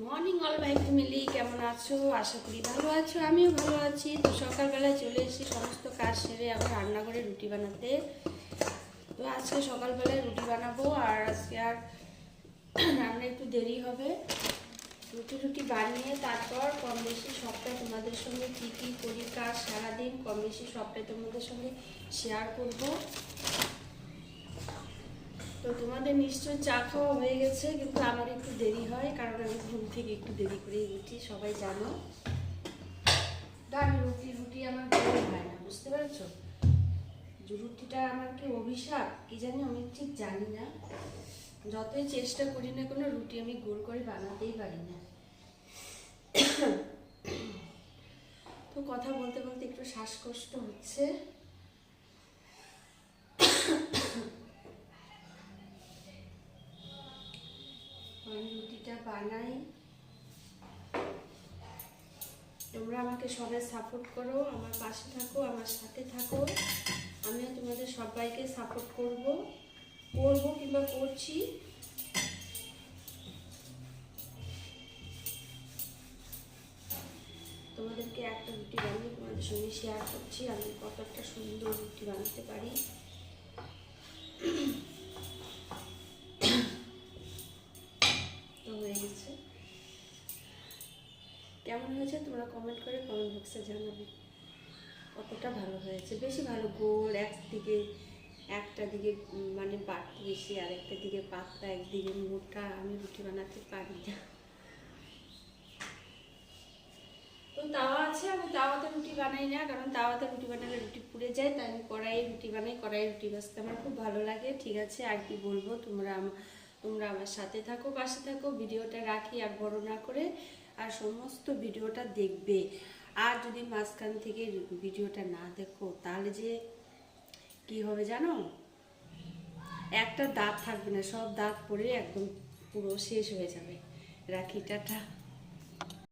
Morning all my family, কেমন আছো? আশা করি ভালো আছো, আমিও ভালো আছি। তো সকালবেলায় চলে এসেছি সমস্ত কাজ সেরে আবার রান্নাঘরে রুটি বানাতে। তো আজকে সকালবেলায় রুটি বানাবো, আর আজকে আর রান্না একটু দেরি হবে। রুটি বানিয়ে তারপর কম বেশি সবটাই তোমাদের সঙ্গে কী কী করি কাজ সারাদিন কম বেশি সবটাই তোমাদের সঙ্গে শেয়ার করবো। তো তোমাদের নিশ্চয়ই চা খাওয়া হয়ে গেছে, কিন্তু আমার একটু দেরি হয়, কারণ আমি ঘুম থেকে একটু দেরি করেই উঠি, সবাই জানো। আমি রুটি আমার ভালো হয় না, বুঝতে পারছো? রুটিটা আমার কি অভিশাপ কি জানি, আমি ঠিক জানি না। যতই চেষ্টা করি না কোনো রুটি আমি গোল করে বানাতেই পারি না। তো কথা বলতে বলতে একটু শ্বাসকষ্ট হচ্ছে। আমি রুটিটা বানাই, তোমরা আমাকে সবাই সাপোর্ট করো, আমার পাশে থাকো, আমার সাথে থাকো। আমিও তোমাদের সবাইকে সাপোর্ট করবো কিংবা করছি। তোমাদেরকে একটা রুটি বানিয়ে তোমাদের সঙ্গে শেয়ার করছি আমি কতটা সুন্দর রুটি বানাতে পারি। তো হয়ে গেছে, কেমন হয়েছে তোমরা কমেন্ট করে কমেন্ট বক্সে জানাবে কতটা ভালো হয়েছে। বেশি ভালো গোল, একটা দিকে মানে বাড়তি বেশি, আর একটা দিকে পাতলা, একদিকে মোটা, আমি রুটি বানাতে পারি না। তো তাওয়া আছে, আমি তাওয়াতে রুটি বানাই না, কারণ তাওয়াতে রুটি বানালে রুটি পুড়ে যায়, তাই আমি কড়াইয়ে রুটি বানাই। কড়াইয়ে রুটি বানাতে আমার খুব ভালো লাগে। ঠিক আছে, আর কি বলবো, তোমরা আমার সাথে থাকো, পাশে থাকো। ভিডিওটা রাখি আর বড় না করে, আর সমস্ত ভিডিওটা দেখবে। আর যদি মাঝখান থেকে ভিডিওটা না দেখো, তাহলে যে কি হবে জানো, একটা দাঁত থাকবে না, সব দাঁত পড়ে একদম পুরো শেষ হয়ে যাবে। রাখি, টাটা।